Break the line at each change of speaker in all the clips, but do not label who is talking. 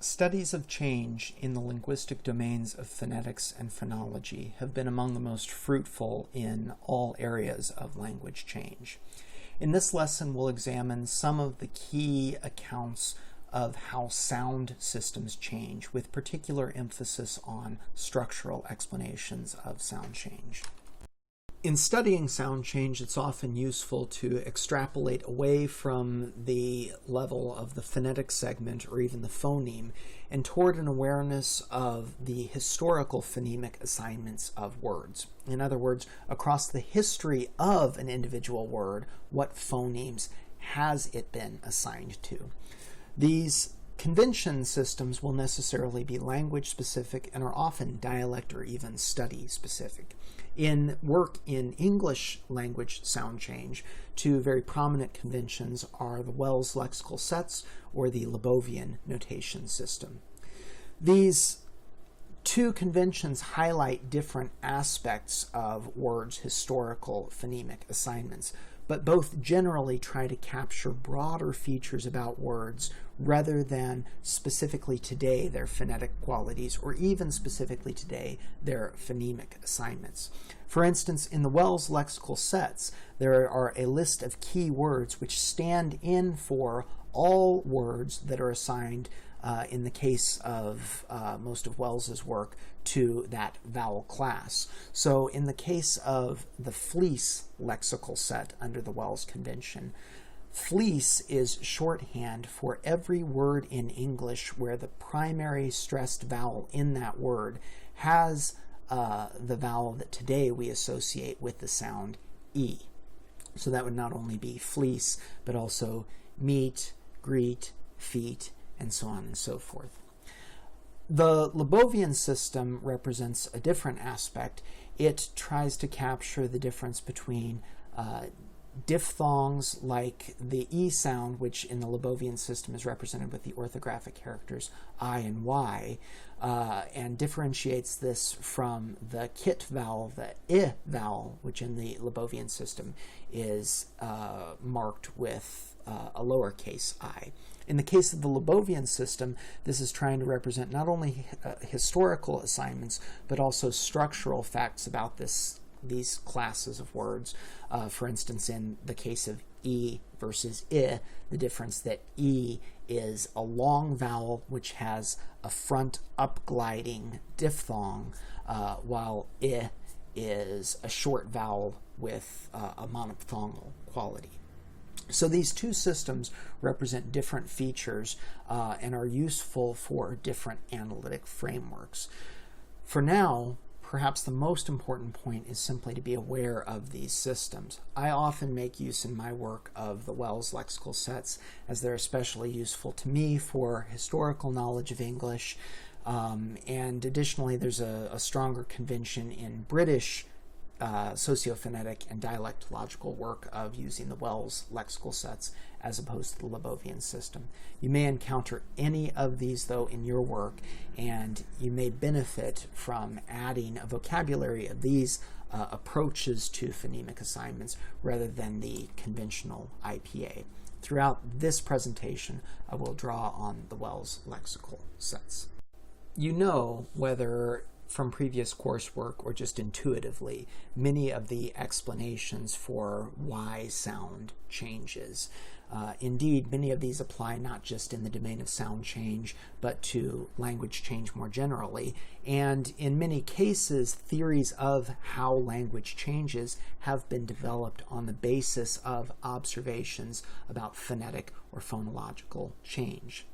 Studies of change in the linguistic domains of phonetics and phonology have been among the most fruitful in all areas of language change. In this lesson, we'll examine some of the key accounts of how sound systems change, with particular emphasis on structural explanations of sound change. In studying sound change, it's often useful to extrapolate away from the level of the phonetic segment or even the phoneme and toward an awareness of the historical phonemic assignments of words. In other words, across the history of an individual word, what phonemes has it been assigned to? These convention systems will necessarily be language specific and are often dialect or even study specific. In work in English language sound change, two very prominent conventions are the Wells lexical sets or the Labovian notation system. These two conventions highlight different aspects of words' historical phonemic assignments, but both generally try to capture broader features about words rather than specifically today their phonetic qualities or even specifically today their phonemic assignments. For instance, in the Wells lexical sets, there are a list of key words which stand in for all words that are assigned in the case of most of Wells's work to that vowel class. So in the case of the fleece lexical set under the Wells convention, fleece is shorthand for every word in English where the primary stressed vowel in that word has the vowel that today we associate with the sound E. So that would not only be fleece, but also meet, greet, feet, and so on and so forth. The Labovian system represents a different aspect. It tries to capture the difference between diphthongs like the E sound, which in the Labovian system is represented with the orthographic characters I and Y, and differentiates this from the kit vowel, the I vowel, which in the Labovian system is marked with a lowercase I. In the case of the Labovian system, this is trying to represent not only historical assignments, but also structural facts about these classes of words. For instance, in the case of E versus I, the difference that E is a long vowel which has a front upgliding diphthong, while I is a short vowel with a monophthongal quality. So these two systems represent different features and are useful for different analytic frameworks. For now, perhaps the most important point is simply to be aware of these systems. I often make use in my work of the Wells lexical sets as they're especially useful to me for historical knowledge of English. And additionally, there's a stronger convention in British sociophonetic and dialectological work of using the Wells lexical sets as opposed to the Labovian system. You may encounter any of these, though, in your work, and you may benefit from adding a vocabulary of these approaches to phonemic assignments rather than the conventional IPA. Throughout this presentation, I will draw on the Wells lexical sets. You know, whether from previous coursework or just intuitively, many of the explanations for why sound changes. Indeed, many of these apply not just in the domain of sound change, but to language change more generally. And in many cases, theories of how language changes have been developed on the basis of observations about phonetic or phonological change.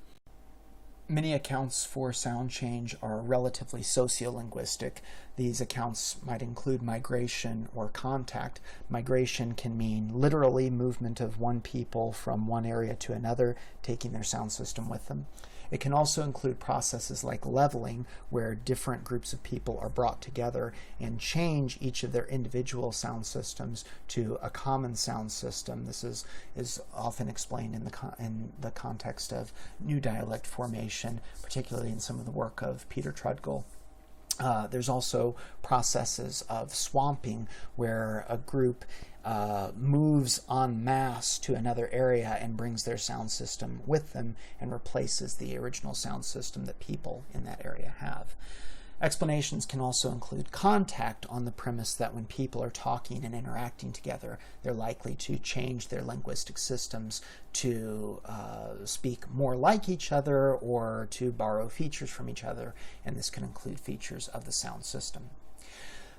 Many accounts for sound change are relatively sociolinguistic. These accounts might include migration or contact. Migration can mean literally movement of one people from one area to another, taking their sound system with them. It can also include processes like leveling, where different groups of people are brought together and change each of their individual sound systems to a common sound system. This is often explained in the context of new dialect formation, particularly in some of the work of Peter Trudgill. There's also processes of swamping where a group moves en masse to another area and brings their sound system with them and replaces the original sound system that people in that area have. Explanations can also include contact on the premise that when people are talking and interacting together, they're likely to change their linguistic systems to speak more like each other or to borrow features from each other, and this can include features of the sound system.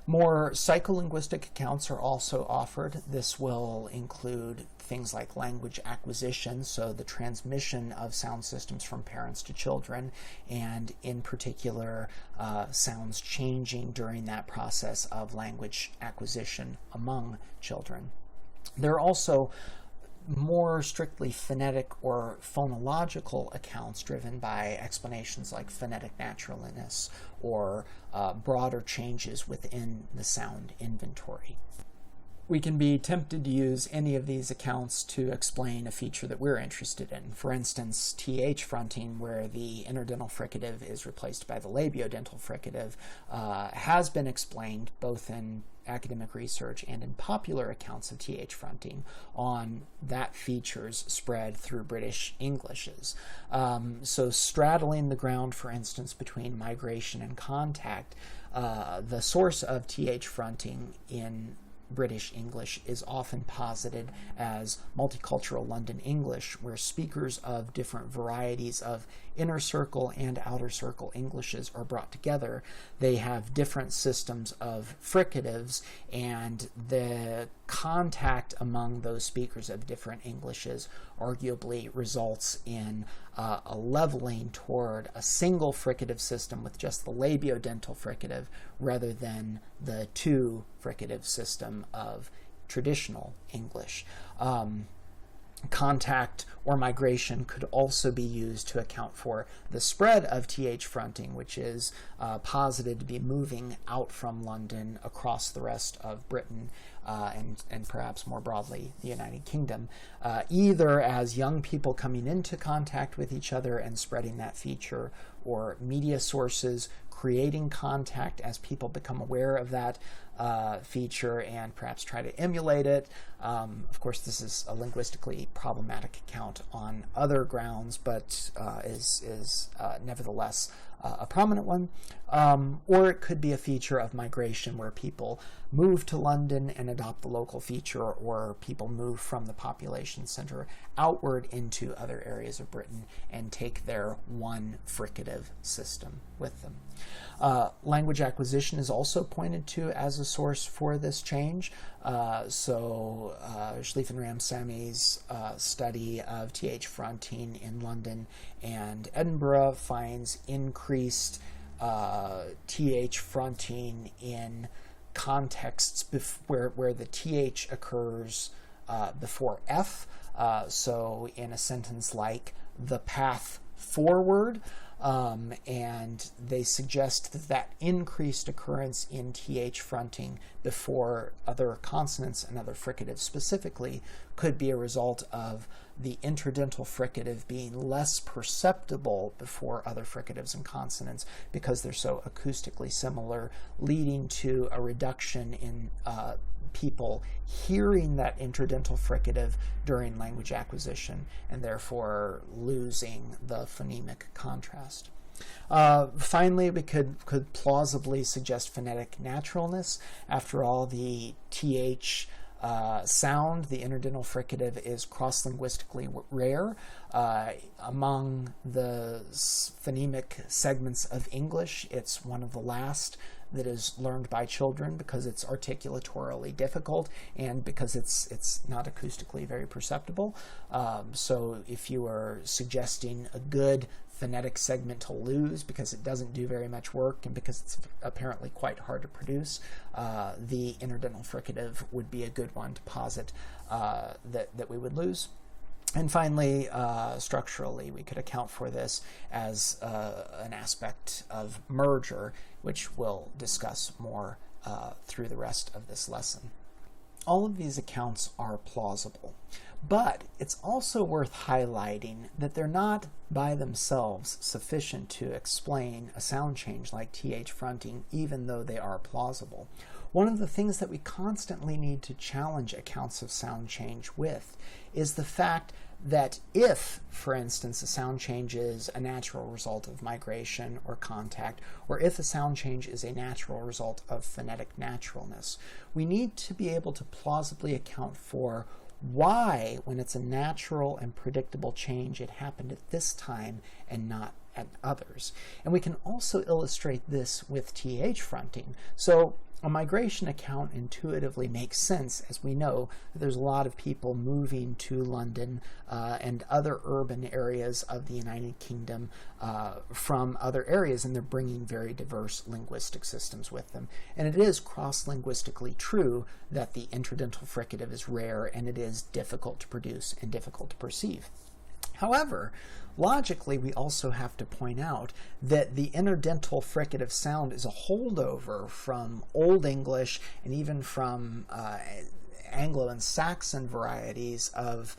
More psycholinguistic accounts are also offered. This will include things like language acquisition, so the transmission of sound systems from parents to children, and in particular, sounds changing during that process of language acquisition among children. There are also more strictly phonetic or phonological accounts driven by explanations like phonetic naturalness or broader changes within the sound inventory. We can be tempted to use any of these accounts to explain a feature that we're interested in. For instance, TH fronting, where the interdental fricative is replaced by the labiodental fricative, has been explained both in academic research and in popular accounts of TH fronting on that feature's spread through British Englishes. So straddling the ground, for instance, between migration and contact, the source of TH fronting in British English is often posited as multicultural London English, where speakers of different varieties of inner circle and outer circle Englishes are brought together. They have different systems of fricatives, and the contact among those speakers of different Englishes arguably results in a leveling toward a single fricative system with just the labiodental fricative rather than the two fricative system of traditional English. Contact or migration could also be used to account for the spread of TH fronting, which is posited to be moving out from London across the rest of Britain and perhaps more broadly the United Kingdom, either as young people coming into contact with each other and spreading that feature, or media sources creating contact as people become aware of that feature and perhaps try to emulate it. Of course, this is a linguistically problematic account on other grounds, but is nevertheless a prominent one. Or it could be a feature of migration where people move to London and adopt the local feature, or people move from the population center outward into other areas of Britain and take their one fricative system with them. Language acquisition is also pointed to as a source for this change. Schlieffen-Ramsami's study of TH fronting in London and Edinburgh finds increased TH fronting in contexts where the TH occurs before F. So in a sentence like the path forward, and they suggest that increased occurrence in TH fronting before other consonants and other fricatives specifically could be a result of the interdental fricative being less perceptible before other fricatives and consonants because they're so acoustically similar, leading to a reduction in people hearing that interdental fricative during language acquisition and therefore losing the phonemic contrast. Finally, we could plausibly suggest phonetic naturalness. After all, the TH sound, the interdental fricative, is cross-linguistically rare. Among the phonemic segments of English, it's one of the last that is learned by children because it's articulatorily difficult and because it's not acoustically very perceptible. So if you are suggesting a good phonetic segment to lose because it doesn't do very much work and because it's apparently quite hard to produce, the interdental fricative would be a good one to posit that we would lose. And finally, structurally, we could account for this as an aspect of merger, which we'll discuss more through the rest of this lesson. all of these accounts are plausible. But it's also worth highlighting that they're not by themselves sufficient to explain a sound change like TH fronting, even though they are plausible. One of the things that we constantly need to challenge accounts of sound change with is the fact that if, for instance, a sound change is a natural result of migration or contact, or if a sound change is a natural result of phonetic naturalness, we need to be able to plausibly account for why, when it's a natural and predictable change, it happened at this time and not at others. And we can also illustrate this with TH fronting. So a migration account intuitively makes sense, as we know that there's a lot of people moving to London and other urban areas of the United Kingdom from other areas, and they're bringing very diverse linguistic systems with them. And it is cross-linguistically true that the interdental fricative is rare and it is difficult to produce and difficult to perceive. However, logically, we also have to point out that the interdental fricative sound is a holdover from Old English and even from Anglo and Saxon varieties of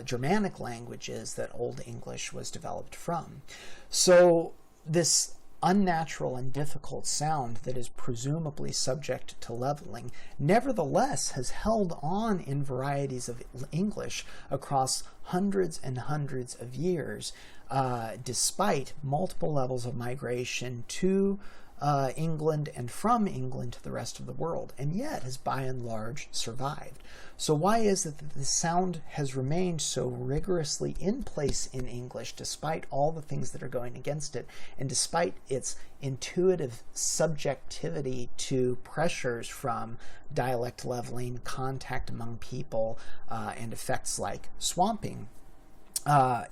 Germanic languages that Old English was developed from. So this unnatural and difficult sound that is presumably subject to leveling nevertheless has held on in varieties of English across hundreds and hundreds of years, despite multiple levels of migration to England and from England to the rest of the world, and yet has by and large survived. So why is it that the sound has remained so rigorously in place in English despite all the things that are going against it, and despite its intuitive subjectivity to pressures from dialect leveling, contact among people, and effects like swamping?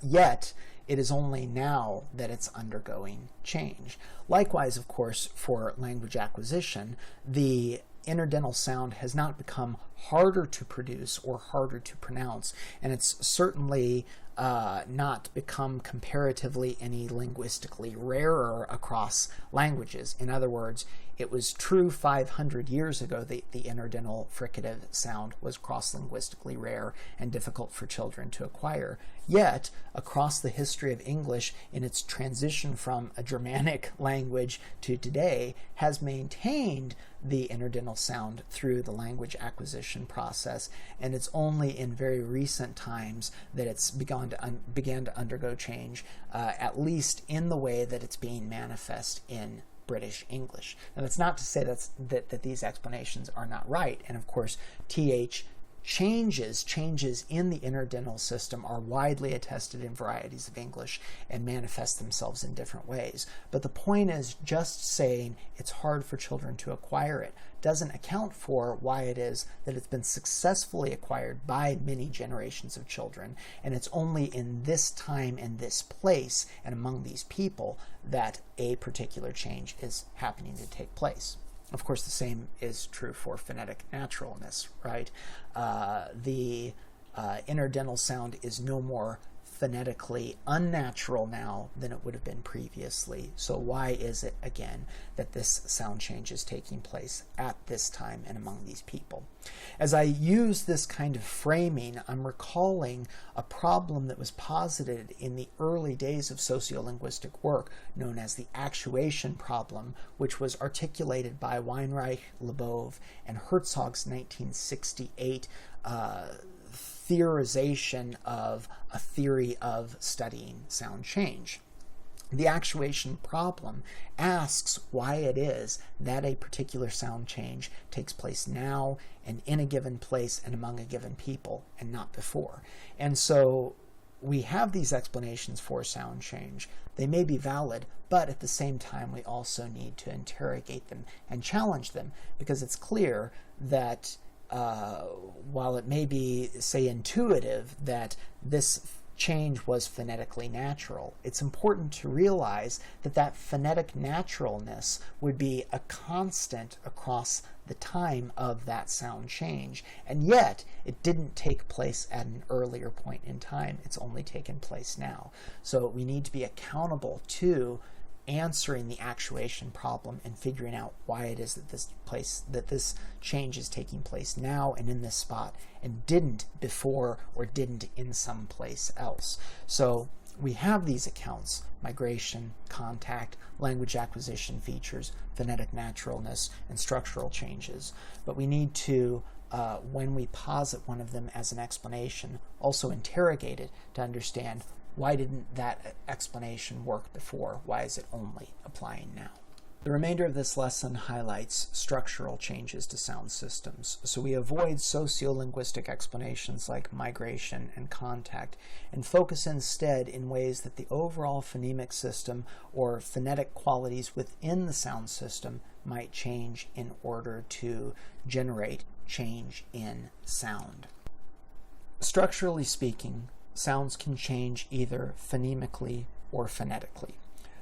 Yet it is only now that it's undergoing change. Likewise, of course, for language acquisition, the interdental sound has not become harder to produce or harder to pronounce, and it's certainly not become comparatively any linguistically rarer across languages. In other words, it was true 500 years ago that the interdental fricative sound was cross-linguistically rare and difficult for children to acquire. Yet, across the history of English, in its transition from a Germanic language to today, has maintained the interdental sound through the language acquisition process, and it's only in very recent times that it's began to undergo change, at least in the way that it's being manifest in British English. Now, that's not to say that these explanations are not right, and of course, TH changes in the interdental system are widely attested in varieties of English and manifest themselves in different ways. But the point is, just saying it's hard for children to acquire it doesn't account for why it is that it's been successfully acquired by many generations of children, and it's only in this time and this place and among these people that a particular change is happening to take place. Of course, the same is true for phonetic naturalness, right? The interdental sound is no more phonetically unnatural now than it would have been previously. So why is it, again, that this sound change is taking place at this time and among these people? As I use this kind of framing, I'm recalling a problem that was posited in the early days of sociolinguistic work known as the actuation problem, which was articulated by Weinreich, Labov, and Herzog's 1968 theorization of a theory of studying sound change. The actuation problem asks why it is that a particular sound change takes place now and in a given place and among a given people and not before. And so we have these explanations for sound change. They may be valid, but at the same time we also need to interrogate them and challenge them, because it's clear that while it may be, say, intuitive that this change was phonetically natural, it's important to realize that that phonetic naturalness would be a constant across the time of that sound change, and yet it didn't take place at an earlier point in time. It's only taken place now. So we need to be accountable to answering the actuation problem and figuring out why it is that this change is taking place now and in this spot and didn't before or didn't in some place else. So we have these accounts: migration, contact, language acquisition features, phonetic naturalness, and structural changes. But we need to, when we posit one of them as an explanation, also interrogate it to understand, why didn't that explanation work before? Why is it only applying now? The remainder of this lesson highlights structural changes to sound systems. So we avoid sociolinguistic explanations like migration and contact and focus instead in ways that the overall phonemic system or phonetic qualities within the sound system might change in order to generate change in sound. Structurally speaking, sounds can change either phonemically or phonetically.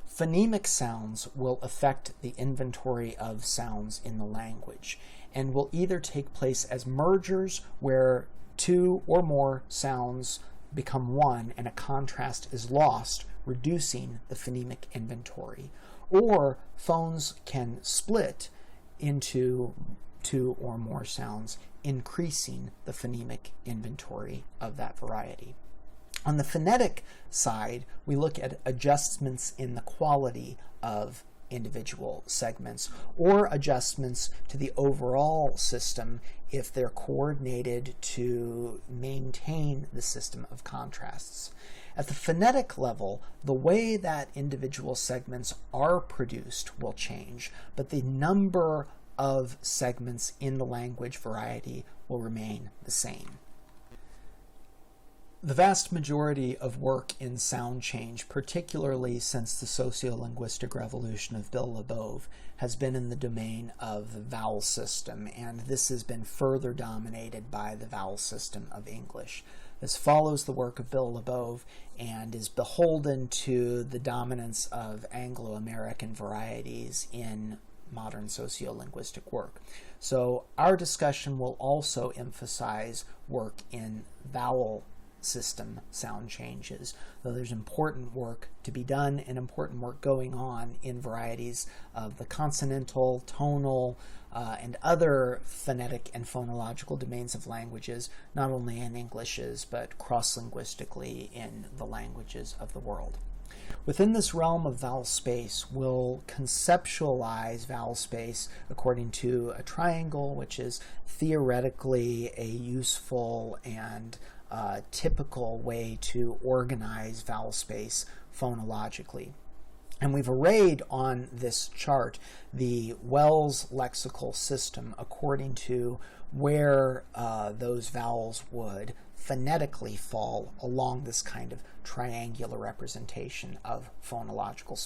Phonemic sounds will affect the inventory of sounds in the language and will either take place as mergers, where two or more sounds become one and a contrast is lost, reducing the phonemic inventory, or phones can split into two or more sounds, increasing the phonemic inventory of that variety. On the phonetic side, we look at adjustments in the quality of individual segments or adjustments to the overall system if they're coordinated to maintain the system of contrasts. At the phonetic level, the way that individual segments are produced will change, but the number of segments in the language variety will remain the same. The vast majority of work in sound change, particularly since the sociolinguistic revolution of Bill Labov, has been in the domain of the vowel system, and this has been further dominated by the vowel system of English. This follows the work of Bill Labov and is beholden to the dominance of Anglo-American varieties in modern sociolinguistic work. So our discussion will also emphasize work in vowel system sound changes, though there's important work to be done and important work going on in varieties of the consonantal, tonal, and other phonetic and phonological domains of languages, not only in Englishes, but cross-linguistically in the languages of the world. Within this realm of vowel space, we'll conceptualize vowel space according to a triangle, which is theoretically a useful and typical way to organize vowel space phonologically. And we've arrayed on this chart the Wells lexical system according to where those vowels would phonetically fall along this kind of triangular representation of phonological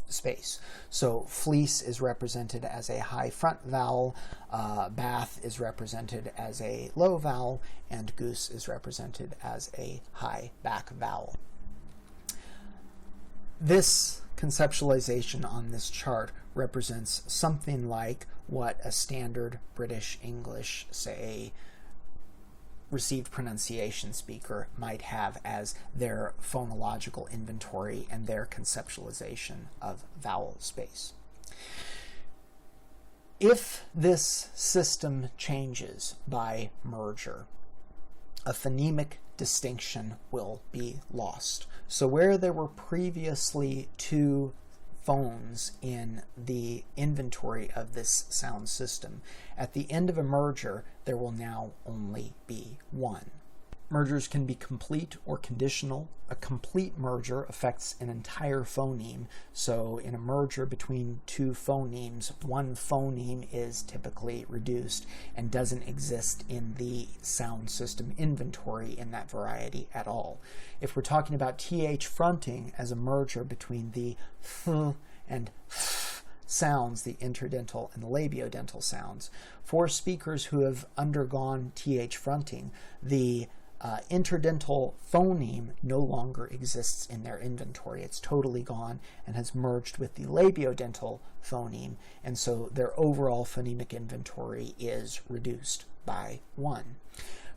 space. So fleece is represented as a high front vowel, bath is represented as a low vowel, and goose is represented as a high back vowel. This conceptualization on this chart represents something like what a standard British English, say, received pronunciation speaker might have as their phonological inventory and their conceptualization of vowel space. If this system changes by merger, a phonemic distinction will be lost. So where there were previously two phones in the inventory of this sound system, at the end of a merger, there will now only be one. Mergers can be complete or conditional. A complete merger affects an entire phoneme. So in a merger between two phonemes, one phoneme is typically reduced and doesn't exist in the sound system inventory in that variety at all. If we're talking about TH fronting as a merger between the th and f sounds, the interdental and the labiodental sounds, for speakers who have undergone TH fronting, the interdental phoneme no longer exists in their inventory. It's totally gone and has merged with the labiodental phoneme, and so their overall phonemic inventory is reduced by one.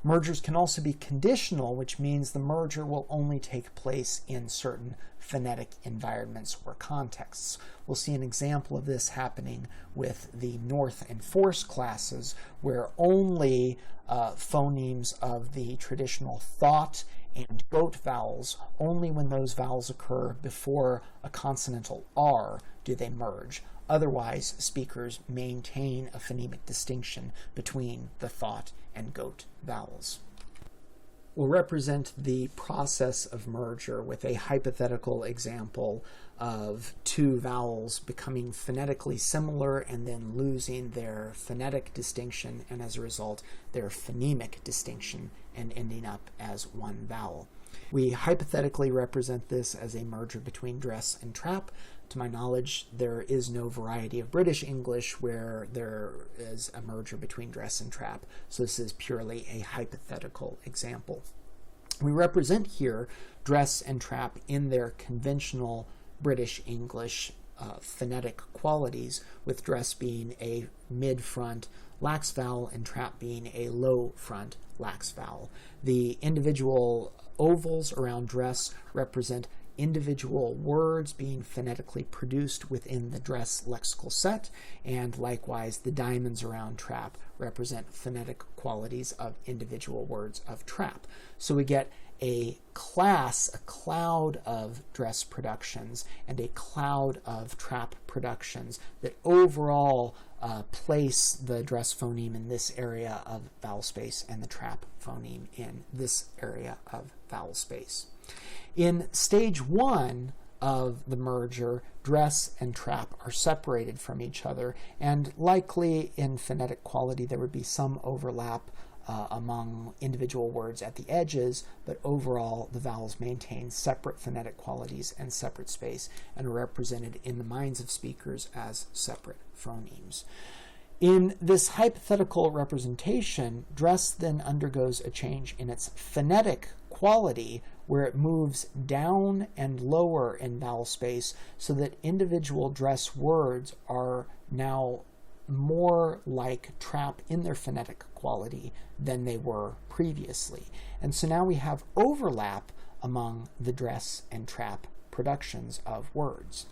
Mergers can also be conditional, which means the merger will only take place in certain phonetic environments or contexts. We'll see an example of this happening with the North and Force classes, where only phonemes of the traditional thought and goat vowels, only when those vowels occur before a consonantal R do they merge. Otherwise, speakers maintain a phonemic distinction between the thought and goat vowels. We'll represent the process of merger with a hypothetical example of two vowels becoming phonetically similar and then losing their phonetic distinction, and as a result, their phonemic distinction, and ending up as one vowel. We hypothetically represent this as a merger between dress and trap. To my knowledge, there is no variety of British English where there is a merger between dress and trap, so this is purely a hypothetical example. We represent here dress and trap in their conventional British English phonetic qualities, with dress being a mid-front lax vowel and trap being a low-front lax vowel. The individual ovals around dress represent individual words being phonetically produced within the dress lexical set, and likewise the diamonds around trap represent phonetic qualities of individual words of trap. So we get a class, a cloud of dress productions and a cloud of trap productions that overall place the dress phoneme in this area of vowel space and the trap phoneme in this area of vowel space. In stage one of the merger, dress and trap are separated from each other, and likely in phonetic quality there would be some overlap among individual words at the edges, but overall the vowels maintain separate phonetic qualities and separate space and are represented in the minds of speakers as separate phonemes. In this hypothetical representation, dress then undergoes a change in its phonetic quality, where it moves down and lower in vowel space so that individual dress words are now more like trap in their phonetic quality than they were previously. And so now we have overlap among the dress and trap productions of words.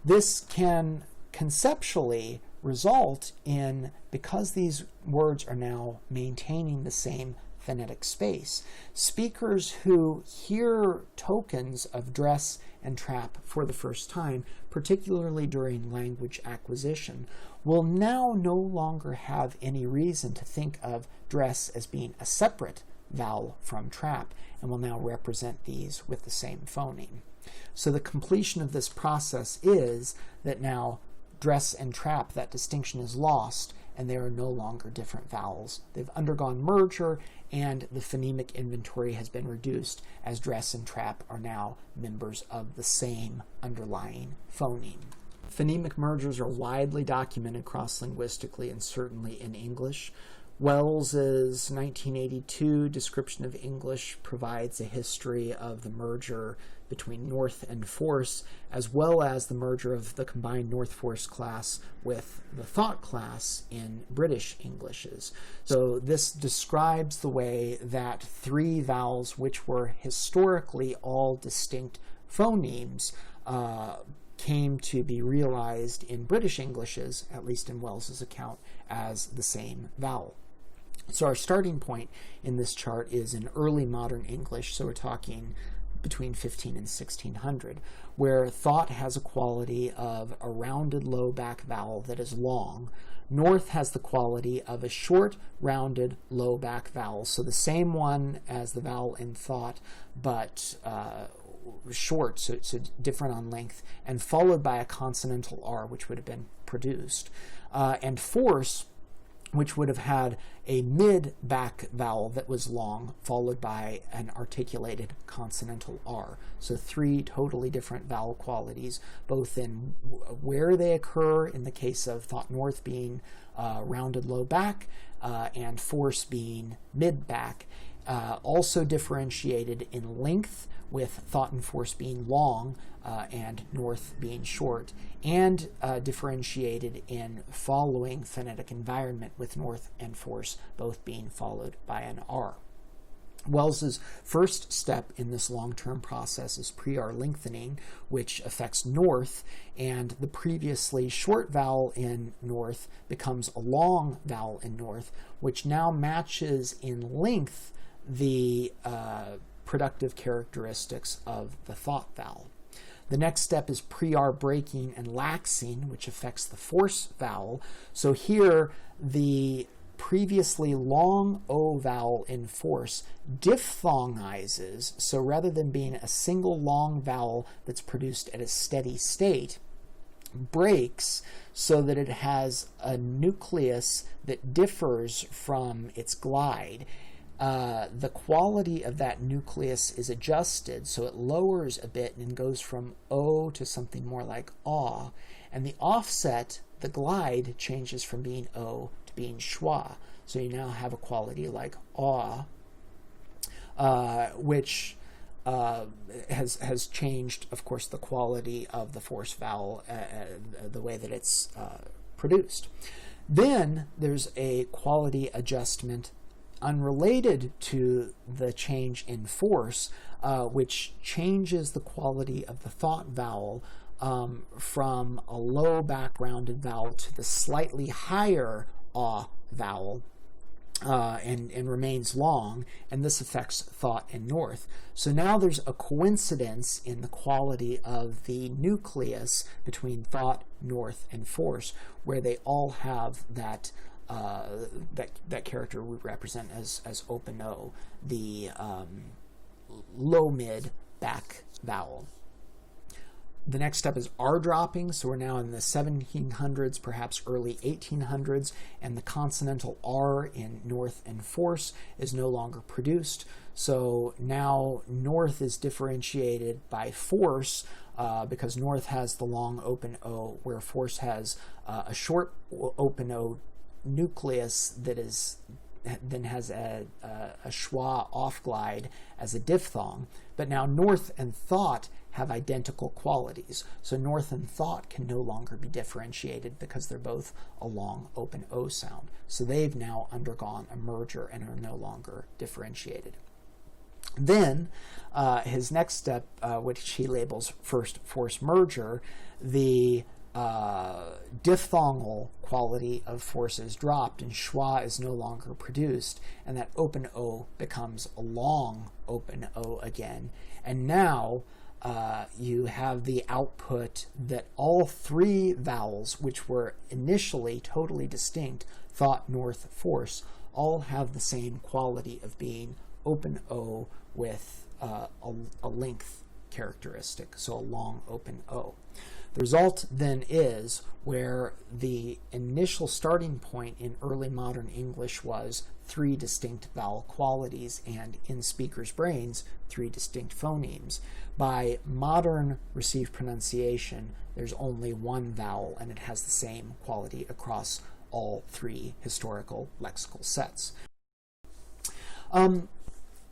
This can conceptually result in, because these words are now maintaining the same phonetic space, speakers who hear tokens of dress and trap for the first time, particularly during language acquisition, will now no longer have any reason to think of dress as being a separate vowel from trap, and will now represent these with the same phoneme. So the completion of this process is that now dress and trap, that distinction is lost, and they are no longer different vowels. They've undergone merger, and the phonemic inventory has been reduced, as dress and trap are now members of the same underlying phoneme. Phonemic mergers are widely documented cross-linguistically and certainly in English. Wells's 1982 description of English provides a history of the merger between North and Force, as well as the merger of the combined North Force class with the thought class in British Englishes. So this describes the way that three vowels, which were historically all distinct phonemes, came to be realized in British Englishes, at least in Wells's account, as the same vowel. So our starting point in this chart is in early modern English, so we're talking between 15 and 1600, where thought has a quality of a rounded low back vowel that is long. North has the quality of a short, rounded, low back vowel, so the same one as the vowel in thought, but short, so different on length, and followed by a consonantal R, which would have been produced. And Force, which would have had a mid-back vowel that was long, followed by an articulated consonantal R. So three totally different vowel qualities, both in where they occur, in the case of thought North being rounded low back, and Force being mid-back. Also differentiated in length, with thought and Force being long and North being short, and differentiated in following phonetic environment, with North and Force both being followed by an R. Wells's first step in this long-term process is pre-R lengthening, which affects north, and the previously short vowel in north becomes a long vowel in north, which now matches in length the productive characteristics of the thought vowel. The next step is pre-R breaking and laxing, which affects the force vowel. So here, the previously long O vowel in force diphthongizes, so rather than being a single long vowel that's produced at a steady state, breaks so that it has a nucleus that differs from its glide. The quality of that nucleus is adjusted, so it lowers a bit and goes from O to something more like aw, and the offset, the glide, changes from being O to being schwa. So you now have a quality like aw, which has changed, of course, the quality of the force vowel, the way that it's produced. Then there's a quality adjustment unrelated to the change in force, which changes the quality of the thought vowel from a low backgrounded vowel to the slightly higher aw vowel, and remains long, and this affects thought and north. So now there's a coincidence in the quality of the nucleus between thought, north, and force, where they all have that that character we represent as open O, the low mid back vowel. The next step is R dropping, so we're now in the 1700s, perhaps early 1800s, and the consonantal R in north and force is no longer produced. So now north is differentiated by force, because north has the long open O, where force has a short open O nucleus that is then has a schwa off glide as a diphthong. But now north and thought have identical qualities. So north and thought can no longer be differentiated because they're both a long open O sound. So they've now undergone a merger and are no longer differentiated. Then his next step, which he labels first force merger, the diphthongal quality of force is dropped and schwa is no longer produced, and that open O becomes a long open O again. And now you have the output that all three vowels, which were initially totally distinct, thought, north, force, all have the same quality of being open O with a length characteristic, so a long open O. The result then is where the initial starting point in early modern English was three distinct vowel qualities, and in speakers' brains, three distinct phonemes. By modern received pronunciation, there's only one vowel, and it has the same quality across all three historical lexical sets.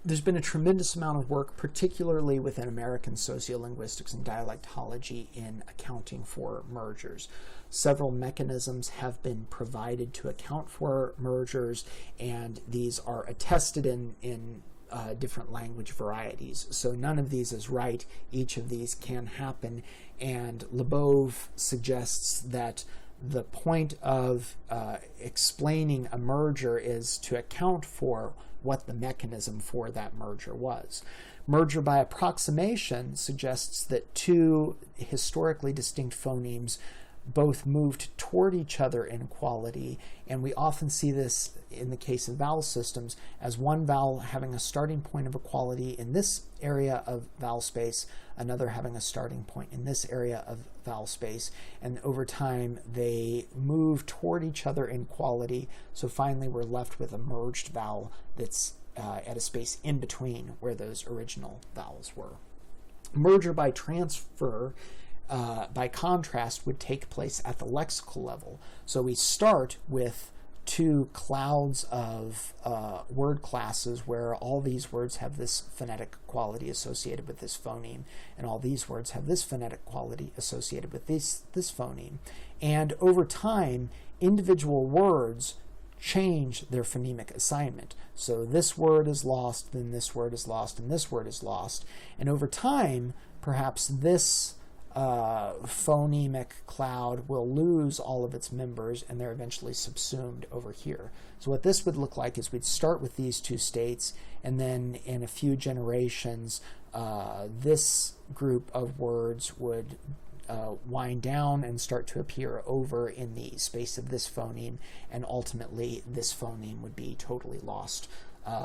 There's been a tremendous amount of work, particularly within American sociolinguistics and dialectology, in accounting for mergers. Several mechanisms have been provided to account for mergers, and these are attested in different language varieties. So none of these is right. Each of these can happen, and Labov suggests that the point of explaining a merger is to account for what the mechanism for that merger was. Merger by approximation suggests that two historically distinct phonemes both moved toward each other in quality, and we often see this in the case of vowel systems as one vowel having a starting point of equality in this area of vowel space, another having a starting point in this area of vowel space, and over time they move toward each other in quality, so finally we're left with a merged vowel that's at a space in between where those original vowels were. Merger by transfer, by contrast, would take place at the lexical level. So we start with two clouds of word classes where all these words have this phonetic quality associated with this phoneme, and all these words have this phonetic quality associated with this phoneme. And over time, individual words change their phonemic assignment. So this word is lost, then this word is lost, and this word is lost. And over time, perhaps this phonemic cloud will lose all of its members, and they're eventually subsumed over here. So what this would look like is we'd start with these two states, and then in a few generations, this group of words would wind down and start to appear over in the space of this phoneme, and ultimately this phoneme would be totally lost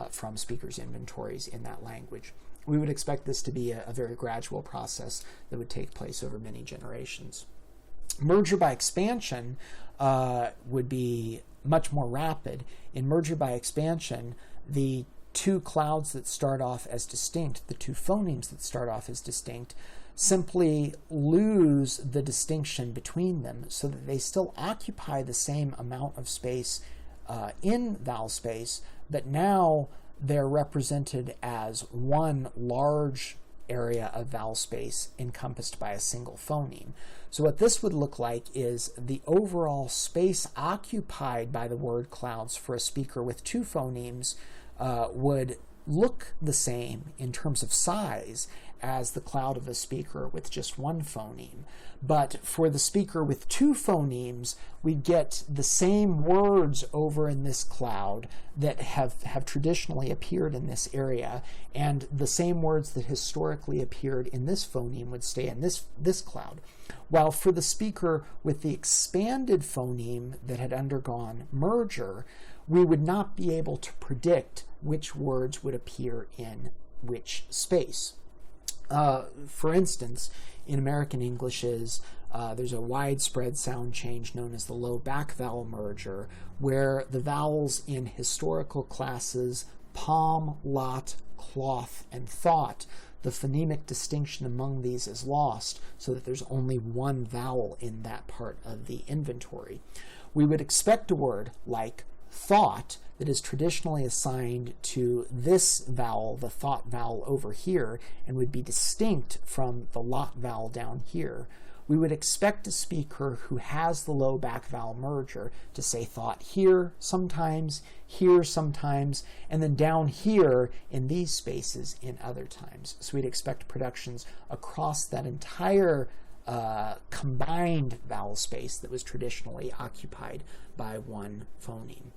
from speakers' inventories in that language. We would expect this to be a very gradual process that would take place over many generations. Merger by expansion would be much more rapid. In merger by expansion, the two clouds that start off as distinct, the two phonemes that start off as distinct, simply lose the distinction between them so that they still occupy the same amount of space in vowel space, but now they're represented as one large area of vowel space encompassed by a single phoneme. So what this would look like is the overall space occupied by the word clouds for a speaker with two phonemes would look the same in terms of size as the cloud of a speaker with just one phoneme. But for the speaker with two phonemes, we get the same words over in this cloud that have traditionally appeared in this area, and the same words that historically appeared in this phoneme would stay in this cloud. While for the speaker with the expanded phoneme that had undergone merger, we would not be able to predict which words would appear in which space. For instance, in American Englishes, there's a widespread sound change known as the low back vowel merger, where the vowels in historical classes palm, lot, cloth, and thought, the phonemic distinction among these is lost so that there's only one vowel in that part of the inventory. We would expect a word like thought that is traditionally assigned to this vowel, the thought vowel over here, and would be distinct from the lot vowel down here. We would expect a speaker who has the low back vowel merger to say thought here sometimes, and then down here in these spaces in other times. So we'd expect productions across that entire combined vowel space that was traditionally occupied by one phoneme.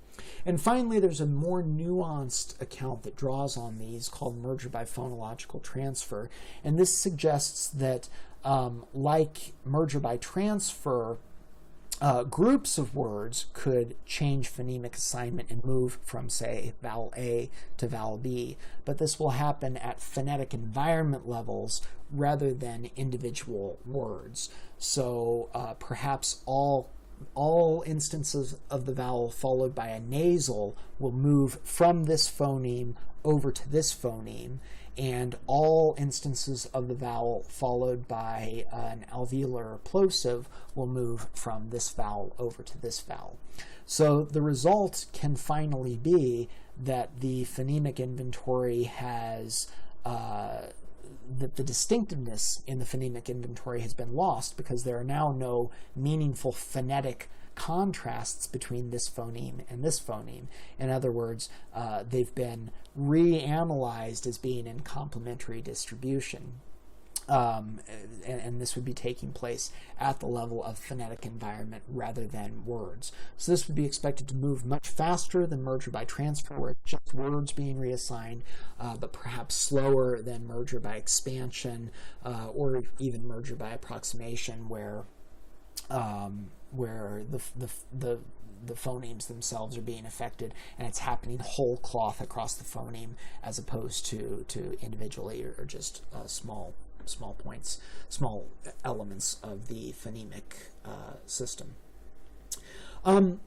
And finally, there's a more nuanced account that draws on these called merger by phonological transfer. And this suggests that, like merger by transfer, groups of words could change phonemic assignment and move from, say, vowel A to vowel B. But this will happen at phonetic environment levels rather than individual words. So perhaps all instances of the vowel followed by a nasal will move from this phoneme over to this phoneme, and all instances of the vowel followed by an alveolar plosive will move from this vowel over to this vowel. So the result can finally be that the phonemic inventory has that the distinctiveness in the phonemic inventory has been lost because there are now no meaningful phonetic contrasts between this phoneme and this phoneme. In other words, they've been reanalyzed as being in complementary distribution. And this would be taking place at the level of phonetic environment rather than words. So this would be expected to move much faster than merger by transfer, where it's just words being reassigned, but perhaps slower than merger by expansion, or even merger by approximation, where the phonemes themselves are being affected, and it's happening whole cloth across the phoneme as opposed to individually or just small points, small elements of the phonemic system. An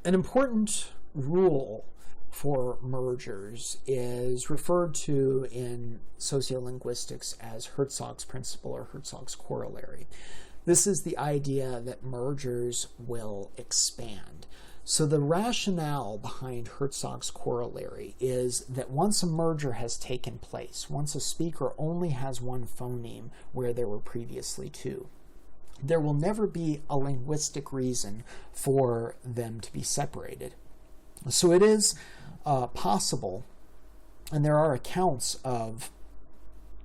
important rule for mergers is referred to in sociolinguistics as Herzog's principle or Herzog's corollary. This is the idea that mergers will expand. So the rationale behind Herzog's corollary is that once a merger has taken place, once a speaker only has one phoneme where there were previously two, there will never be a linguistic reason for them to be separated. So it is possible, and there are accounts of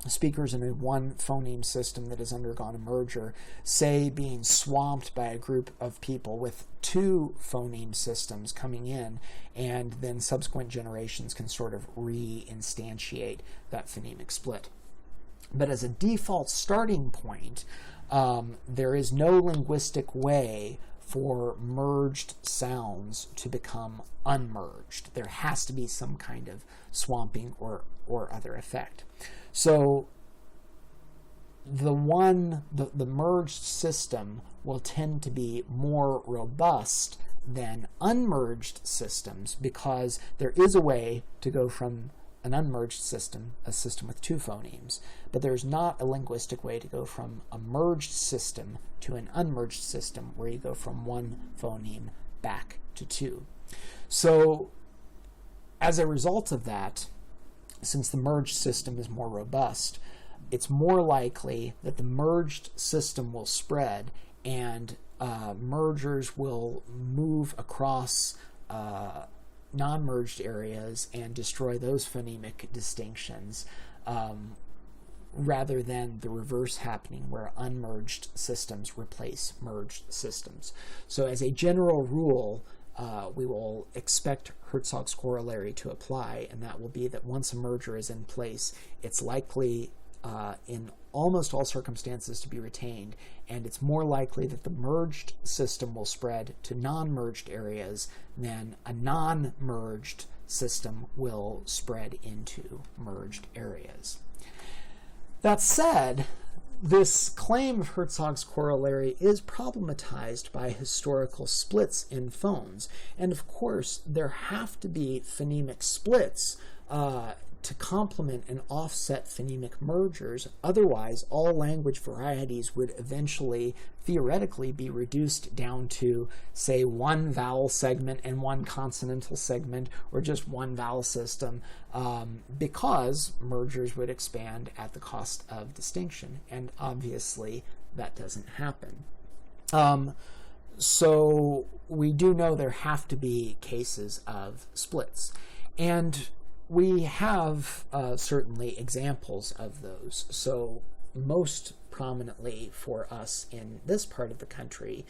speakers in a one phoneme system that has undergone a merger, say being swamped by a group of people with two phoneme systems coming in, and then subsequent generations can sort of re-instantiate that phonemic split. But as a default starting point, there is no linguistic way for merged sounds to become unmerged. There has to be some kind of swamping or other effect. So the merged system will tend to be more robust than unmerged systems, because there is a way to go from an unmerged system, a system with two phonemes, but there's not a linguistic way to go from a merged system to an unmerged system where you go from one phoneme back to two. So as a result of that, since the merged system is more robust, it's more likely that the merged system will spread, and mergers will move across non-merged areas and destroy those phonemic distinctions, rather than the reverse happening where unmerged systems replace merged systems. So as a general rule, we will expect Herzog's corollary to apply, and that will be that once a merger is in place, it's likely in almost all circumstances to be retained, and it's more likely that the merged system will spread to non-merged areas than a non-merged system will spread into merged areas. That said, this claim of Herzog's corollary is problematized by historical splits in phones, and of course there have to be phonemic splits to complement and offset phonemic mergers. Otherwise, all language varieties would eventually, theoretically, be reduced down to, say, one vowel segment and one consonantal segment, or just one vowel system, because mergers would expand at the cost of distinction, and obviously that doesn't happen. So we do know there have to be cases of splits, and we have certainly examples of those. So most prominently for us in this part of the country,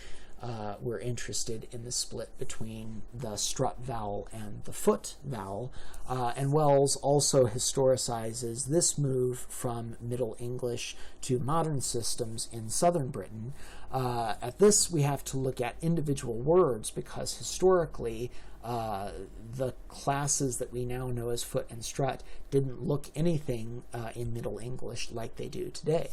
we're interested in the split between the strut vowel and the foot vowel, and Wells also historicizes this move from Middle English to modern systems in southern Britain. At this, we have to look at individual words, because historically the classes that we now know as foot and strut didn't look anything in Middle English like they do today.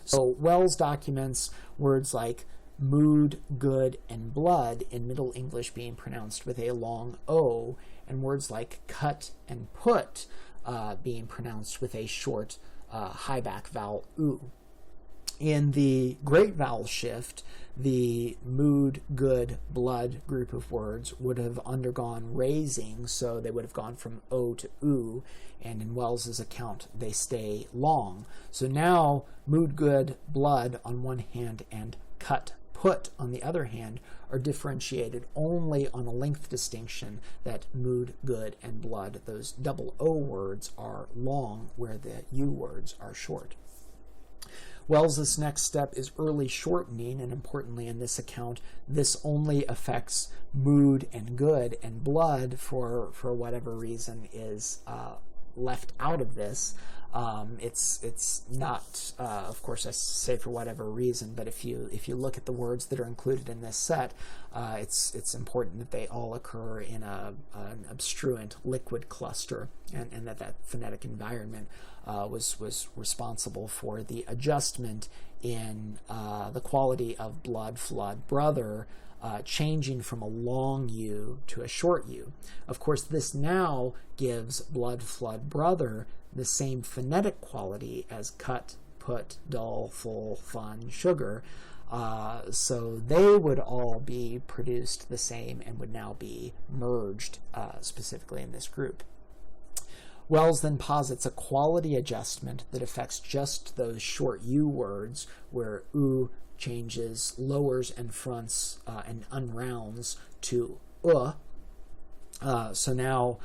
So Wells documents words like mood, good, and blood in Middle English being pronounced with a long O, and words like cut and put being pronounced with a short high back vowel oo. In the great vowel shift, the mood, good, blood group of words would have undergone raising, so they would have gone from O to oo, and in Wells's account, they stay long. So now, mood, good, blood on one hand and cut, put on the other hand are differentiated only on a length distinction that mood, good, and blood, those double O words, are long, where the U words are short. Wells's next step is early shortening, and importantly in this account, this only affects mood and good, and blood, for whatever reason, is left out of this. It's not, of course, I say for whatever reason, but if you look at the words that are included in this set, it's important that they all occur in an obstruent liquid cluster, and that phonetic environment was responsible for the adjustment in the quality of blood, flood, brother, changing from a long U to a short U. Of course, this now gives blood, flood, brother the same phonetic quality as cut, put, dull, full, fun, sugar. So they would all be produced the same and would now be merged specifically in this group. Wells then posits a quality adjustment that affects just those short U words where U changes, lowers and fronts and unrounds to so now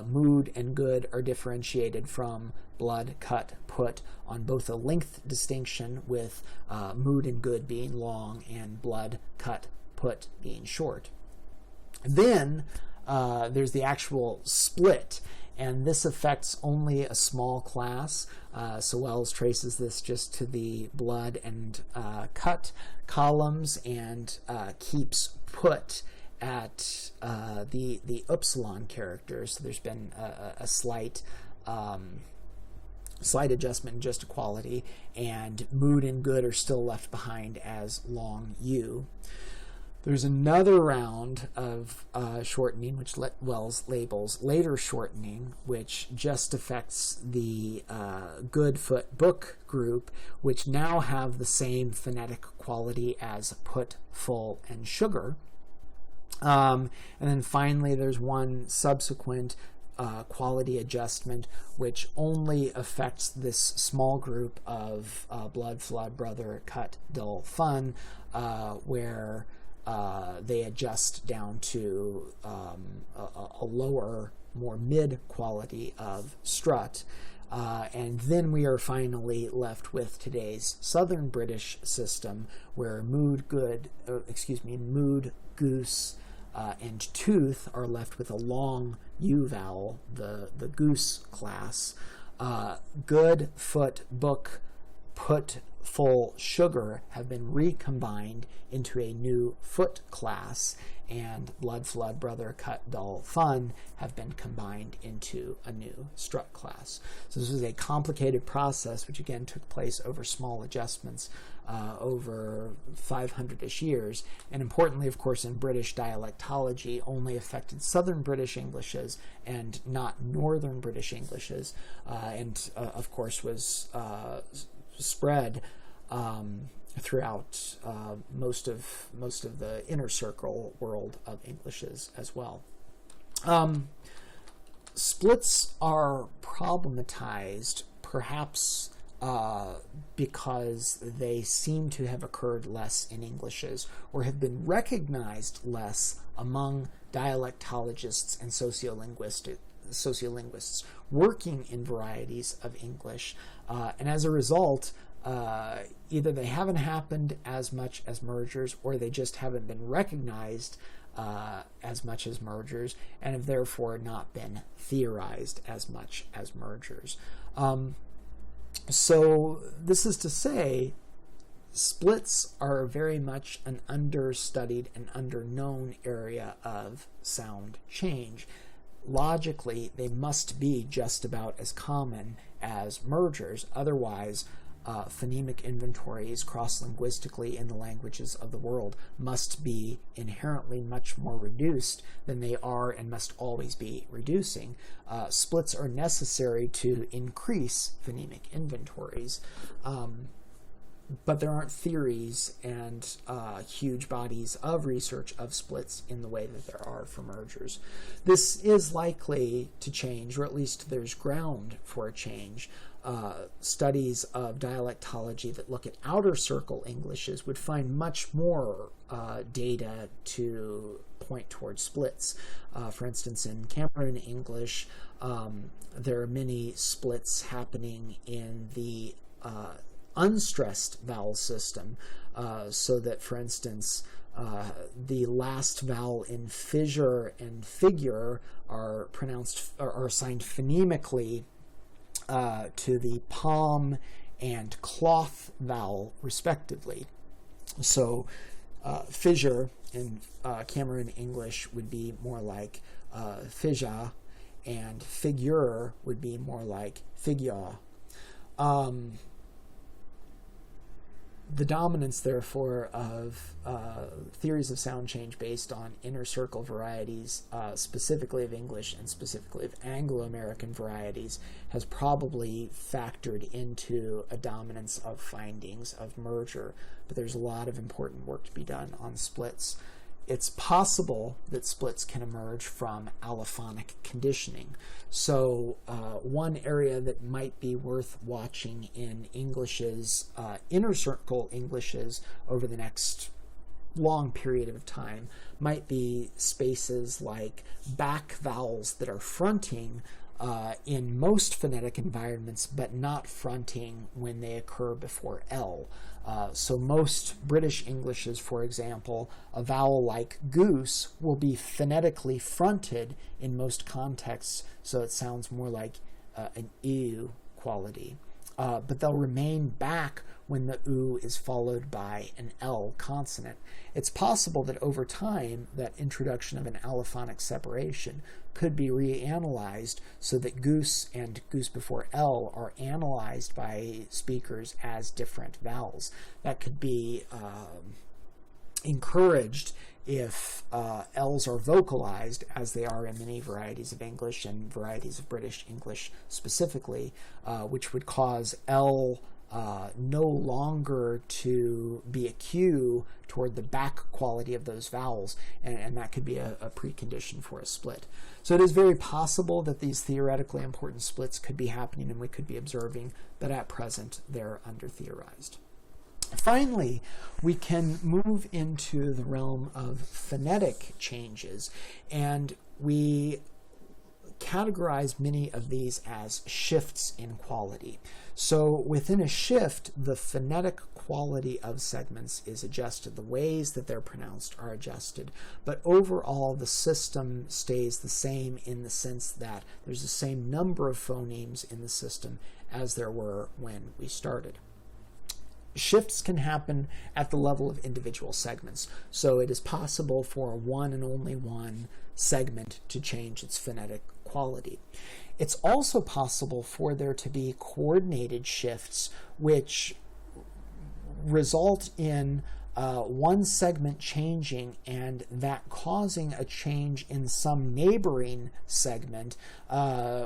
mood and good are differentiated from blood, cut, put on both a length distinction with mood and good being long and blood, cut, put being short. Then there's the actual split, and this affects only a small class. So Wells traces this just to the blood and cut columns and keeps put at the upsilon characters. So there's been a slight adjustment in just equality, and mood and good are still left behind as long U. There's another round of shortening, which Wells labels later shortening, which just affects the good, foot, book group, which now have the same phonetic quality as put, full, and sugar. And then finally, there's one subsequent quality adjustment, which only affects this small group of blood, flood, brother, cut, dull, fun, where they adjust down to a lower, more mid quality of strut. And then we are finally left with today's Southern British system, where mood, goose, and tooth are left with a long U vowel, the goose class. Good, foot, book, put, full, sugar have been recombined into a new foot class, and blood, flood, brother, cut, dull, fun have been combined into a new strut class. So this was a complicated process, which again took place over small adjustments over 500-ish years, and importantly, of course, in British dialectology, only affected Southern British Englishes and not Northern British Englishes, and of course was spread throughout most of the inner circle world of Englishes as well. Splits are problematized perhaps because they seem to have occurred less in Englishes, or have been recognized less among dialectologists and sociolinguists working in varieties of English, and as a result, either they haven't happened as much as mergers, or they just haven't been recognized as much as mergers, and have therefore not been theorized as much as mergers. So this is to say, splits are very much an understudied and underknown area of sound change. Logically, they must be just about as common as mergers. Otherwise, phonemic inventories cross-linguistically in the languages of the world must be inherently much more reduced than they are and must always be reducing. Splits are necessary to increase phonemic inventories, but there aren't theories and huge bodies of research of splits in the way that there are for mergers. This is likely to change, or at least there's ground for a change. Studies of dialectology that look at outer circle Englishes would find much more data to point towards splits. For instance, in Cameroon English, there are many splits happening in the unstressed vowel system, so that, for instance, the last vowel in fissure and figure are assigned phonemically to the palm and cloth vowel, respectively. So fissure in Cameroon English would be more like fija, and figure would be more like figure. The dominance, therefore, of theories of sound change based on inner circle varieties, specifically of English and specifically of Anglo-American varieties, has probably factored into a dominance of findings of merger. But there's a lot of important work to be done on splits. it's possible that splits can emerge from allophonic conditioning. So one area that might be worth watching in Englishes, inner circle Englishes, over the next long period of time might be spaces like back vowels that are fronting in most phonetic environments, but not fronting when they occur before L. So most British Englishes, for example, a vowel like goose will be phonetically fronted in most contexts, so it sounds more like an ew quality. But they'll remain back when the oo is followed by an L consonant. It's possible that over time, that introduction of an allophonic separation could be reanalyzed so that goose and goose before L are analyzed by speakers as different vowels. That could be encouraged if L's are vocalized, as they are in many varieties of English and varieties of British English specifically, which would cause L no longer to be a cue toward the back quality of those vowels, and that could be a precondition for a split. So it is very possible that these theoretically important splits could be happening and we could be observing, but at present they're under-theorized. Finally, we can move into the realm of phonetic changes, and we categorize many of these as shifts in quality. So within a shift, the phonetic quality of segments is adjusted. The ways that they're pronounced are adjusted, but overall the system stays the same in the sense that there's the same number of phonemes in the system as there were when we started. Shifts can happen at the level of individual segments, so it is possible for one and only one segment to change its phonetic quality. It's also possible for there to be coordinated shifts which result in one segment changing and that causing a change in some neighboring segment,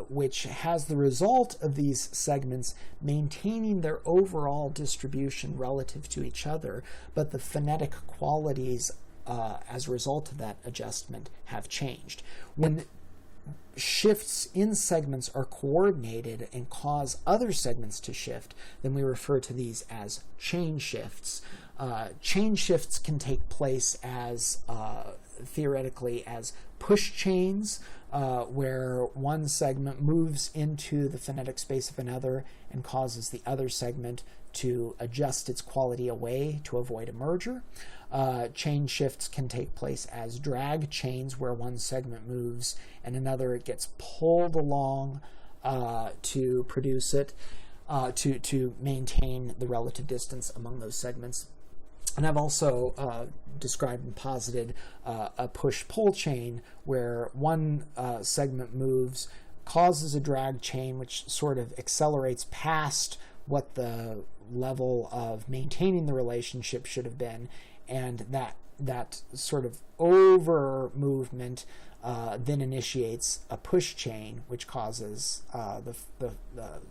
which has the result of these segments maintaining their overall distribution relative to each other, but the phonetic qualities as a result of that adjustment have changed. When shifts in segments are coordinated and cause other segments to shift, then we refer to these as chain shifts. Chain shifts can take place as theoretically as push chains, where one segment moves into the phonetic space of another and causes the other segment to adjust its quality away to avoid a merger. Chain shifts can take place as drag chains, where one segment moves and another gets pulled along to produce it, to maintain the relative distance among those segments. And I've also described and posited a push-pull chain, where one segment moves, causes a drag chain, which sort of accelerates past what the level of maintaining the relationship should have been, and that sort of over movement then initiates a push chain, which causes the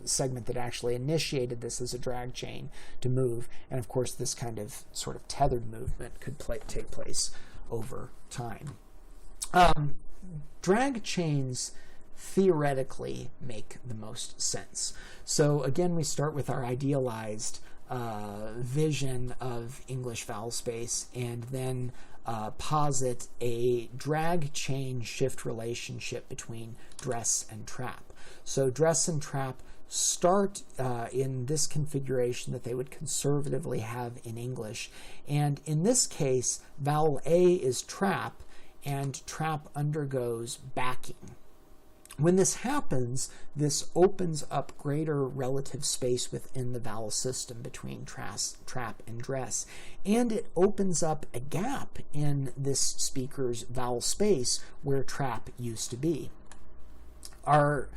segment that actually initiated this as a drag chain to move. And of course, this kind of sort of tethered movement could take place over time. Drag chains theoretically make the most sense. So again, we start with our idealized vision of English vowel space, and then posit a drag chain shift relationship between dress and trap. So dress and trap start in this configuration that they would conservatively have in English, and in this case vowel A is trap and trap undergoes backing. When this happens, this opens up greater relative space within the vowel system between trap and dress, and it opens up a gap in this speaker's vowel space where trap used to be. Our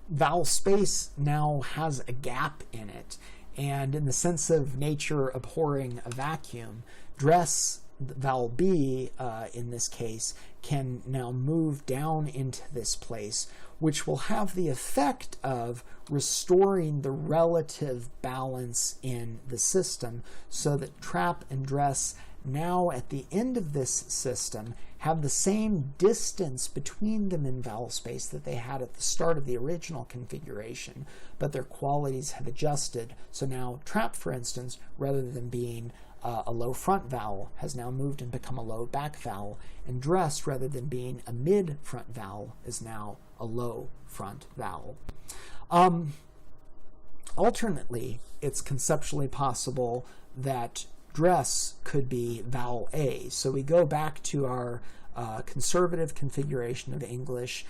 vowel space now has a gap in it, and in the sense of nature abhorring a vacuum, dress, vowel B in this case, can now move down into this place, which will have the effect of restoring the relative balance in the system so that trap and dress now at the end of this system have the same distance between them in vowel space that they had at the start of the original configuration, but their qualities have adjusted. So now trap, for instance, rather than being a low front vowel, has now moved and become a low back vowel, and dress, rather than being a mid front vowel, is now a low front vowel. Alternately, it's conceptually possible that dress could be vowel A. So we go back to our conservative configuration of English,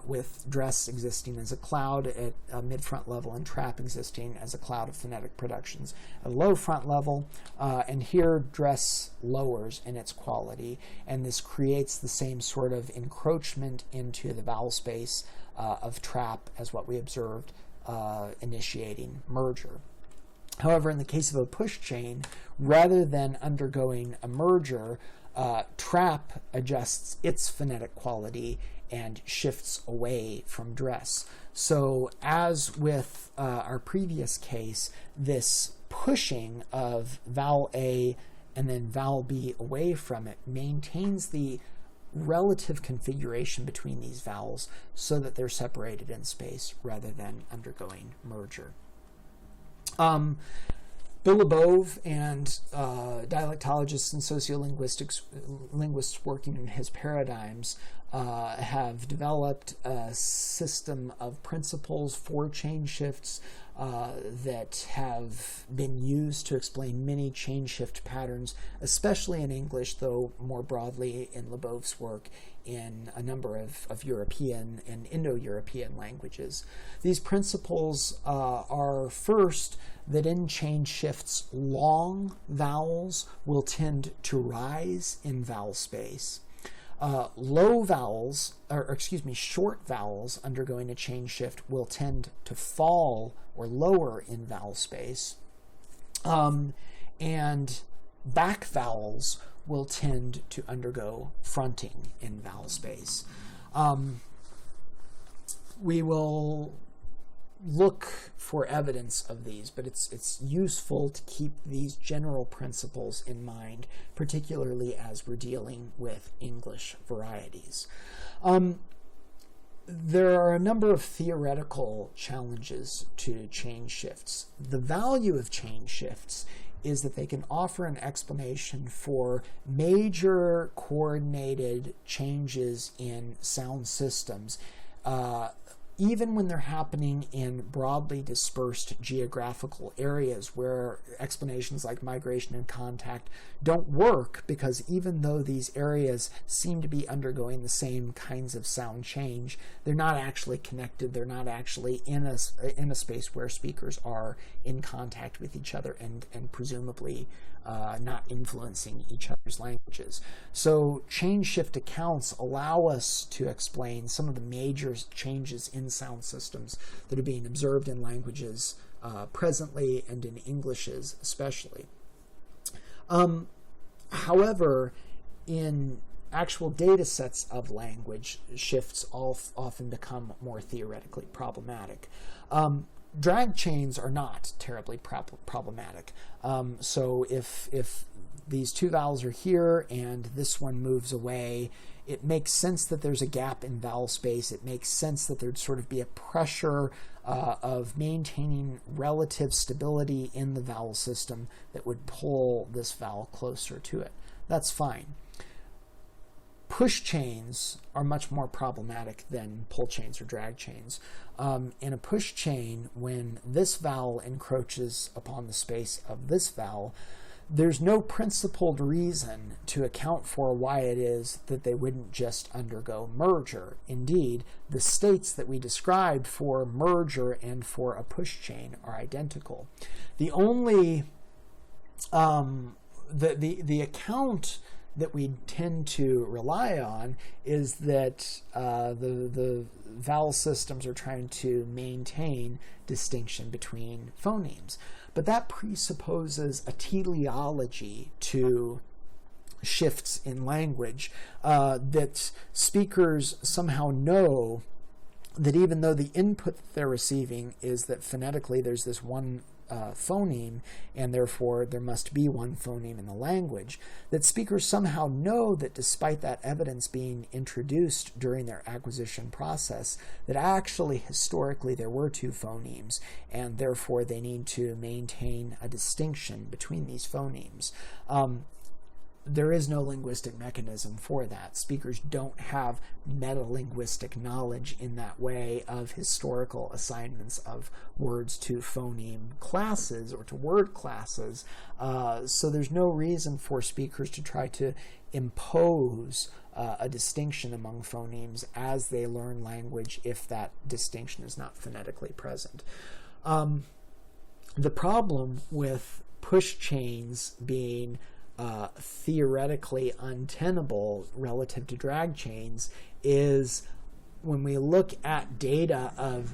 with dress existing as a cloud at a mid-front level and trap existing as a cloud of phonetic productions at a low front level, and here dress lowers in its quality, and this creates the same sort of encroachment into the vowel space of trap as what we observed initiating merger. However, in the case of a push chain, rather than undergoing a merger, trap adjusts its phonetic quality and shifts away from dress. So as with our previous case, this pushing of vowel A and then vowel B away from it maintains the relative configuration between these vowels so that they're separated in space rather than undergoing merger. Bill Labov and dialectologists and linguists working in his paradigms have developed a system of principles for chain shifts that have been used to explain many chain shift patterns, especially in English, though more broadly in Labov's work in a number of European and Indo-European languages. These principles are first that in chain shifts, long vowels will tend to rise in vowel space. Low vowels, short vowels undergoing a chain shift will tend to fall or lower in vowel space. And back vowels will tend to undergo fronting in vowel space. We will look for evidence of these, but it's useful to keep these general principles in mind, particularly as we're dealing with English varieties. There are a number of theoretical challenges to chain shifts. The value of chain shifts is that they can offer an explanation for major coordinated changes in sound systems, even when they're happening in broadly dispersed geographical areas where explanations like migration and contact don't work, because even though these areas seem to be undergoing the same kinds of sound change, they're not actually connected. They're not actually in a space where speakers are in contact with each other and presumably not influencing each other's languages. So chain shift accounts allow us to explain some of the major changes in sound systems that are being observed in languages presently, and in Englishes especially. However, in actual data sets of language, shifts often become more theoretically problematic. Drag chains are not terribly problematic. So if these two vowels are here and this one moves away, it makes sense that there's a gap in vowel space. It makes sense that there'd sort of be a pressure of maintaining relative stability in the vowel system that would pull this vowel closer to it. That's fine. Push chains are much more problematic than pull chains or drag chains. In a push chain, when this vowel encroaches upon the space of this vowel, there's no principled reason to account for why it is that they wouldn't just undergo merger. Indeed, the states that we described for merger and for a push chain are identical. The only the account that we tend to rely on is that the vowel systems are trying to maintain distinction between phonemes. But that presupposes a teleology to shifts in language, that speakers somehow know that even though the input that they're receiving is that phonetically there's this one phoneme, and therefore there must be one phoneme in the language, that speakers somehow know that despite that evidence being introduced during their acquisition process, that actually historically there were two phonemes, and therefore they need to maintain a distinction between these phonemes. There is no linguistic mechanism for that. Speakers don't have metalinguistic knowledge in that way of historical assignments of words to phoneme classes or to word classes. So there's no reason for speakers to try to impose a distinction among phonemes as they learn language if that distinction is not phonetically present. The problem with push chains being theoretically untenable relative to drag chains is when we look at data of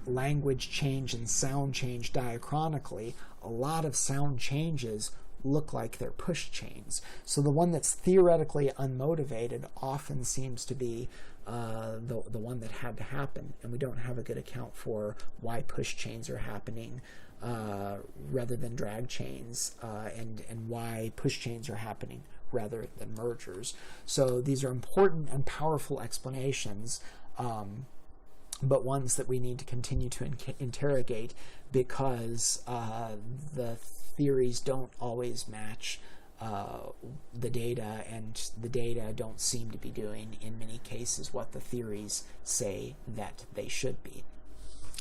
language change and sound change diachronically, a lot of sound changes look like they're push chains. So the one that's theoretically unmotivated often seems to be the one that had to happen, and we don't have a good account for why push chains are happening rather than drag chains, and why push chains are happening rather than mergers. So these are important and powerful explanations, but ones that we need to continue to interrogate because the theories don't always match the data, and the data don't seem to be doing, in many cases, what the theories say that they should be.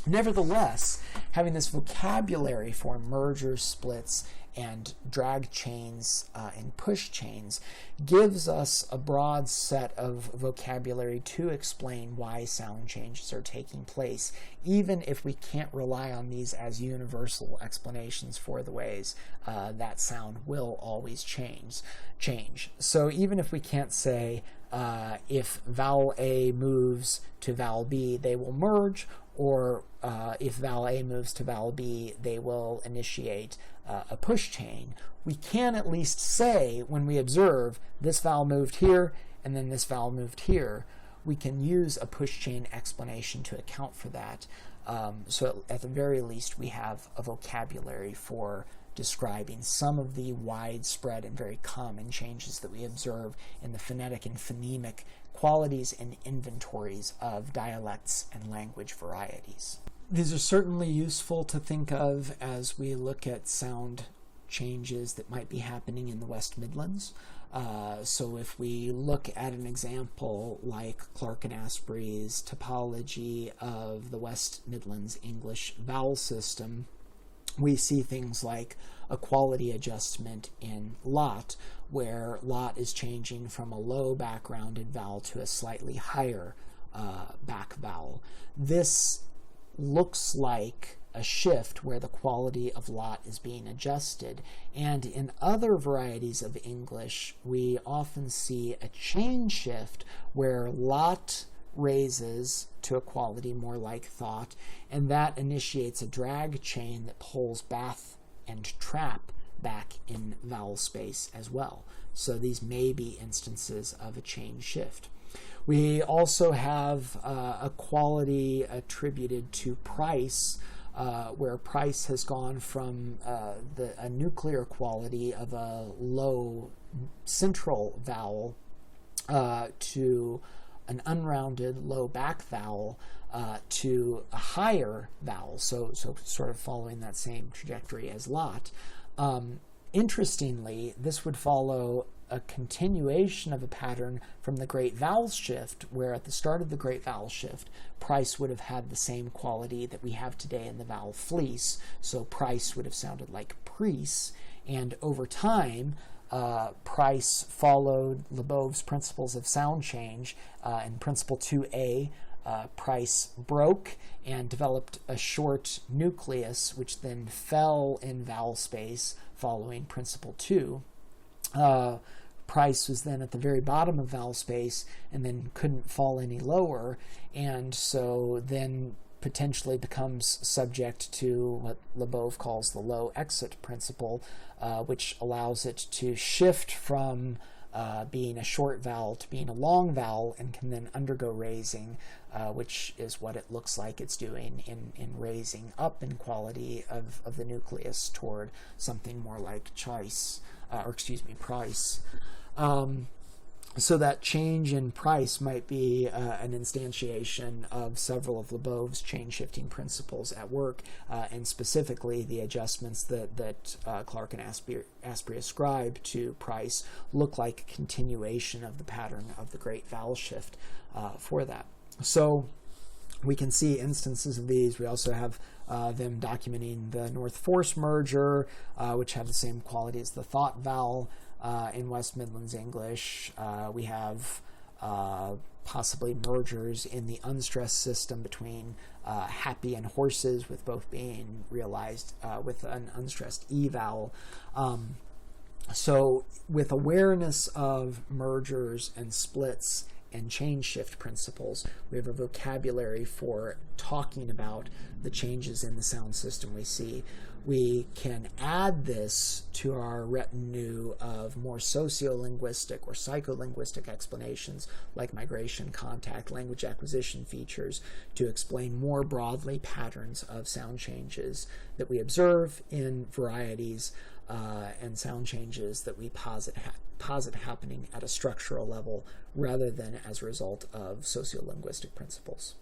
Nevertheless, having this vocabulary for mergers, splits, and drag chains and push chains gives us a broad set of vocabulary to explain why sound changes are taking place, even if we can't rely on these as universal explanations for the ways that sound will always change. So even if we can't say if vowel A moves to vowel B, they will merge, or if vowel A moves to vowel B, they will initiate a push chain, we can at least say, when we observe this vowel moved here and then this vowel moved here, we can use a push chain explanation to account for that. So at the very least, we have a vocabulary for describing some of the widespread and very common changes that we observe in the phonetic and phonemic qualities and inventories of dialects and language varieties. These are certainly useful to think of as we look at sound changes that might be happening in the West Midlands. So if we look at an example like Clark and Asprey's topology of the West Midlands English vowel system, we see things like a quality adjustment in lot, where lot is changing from a low backgrounded vowel to a slightly higher back vowel. This looks like a shift where the quality of lot is being adjusted. And in other varieties of English, we often see a chain shift where lot raises to a quality more like thought, and that initiates a drag chain that pulls bath and trap back in vowel space as well. So these may be instances of a chain shift. We also have a quality attributed to price, where price has gone from a nuclear quality of a low central vowel to an unrounded low back vowel to a higher vowel, so sort of following that same trajectory as lot. Interestingly, this would follow a continuation of a pattern from the Great Vowel Shift, where at the start of the Great Vowel Shift, price would have had the same quality that we have today in the vowel fleece, so price would have sounded like preece, and over time, price followed Labov's principles of sound change. In Principle 2a, price broke and developed a short nucleus, which then fell in vowel space following Principle 2. Price was then at the very bottom of vowel space and then couldn't fall any lower, and so then potentially becomes subject to what Labov calls the low exit principle, which allows it to shift from being a short vowel to being a long vowel, and can then undergo raising, which is what it looks like it's doing in raising up in quality of the nucleus toward something more like price. So that change in price might be an instantiation of several of Labov's chain-shifting principles at work, and specifically the adjustments that Clark and Asprey ascribe to price look like a continuation of the pattern of the great vowel shift for that. So we can see instances of these. We also have them documenting the North Force merger, which have the same quality as the thought vowel. In West Midlands English, we have possibly mergers in the unstressed system between happy and horses, with both being realized with an unstressed E vowel. So with awareness of mergers and splits and chain shift principles, we have a vocabulary for talking about the changes in the sound system we see. We can add this to our retinue of more sociolinguistic or psycholinguistic explanations like migration, contact, language acquisition features to explain more broadly patterns of sound changes that we observe in varieties and sound changes that we posit happening at a structural level rather than as a result of sociolinguistic principles.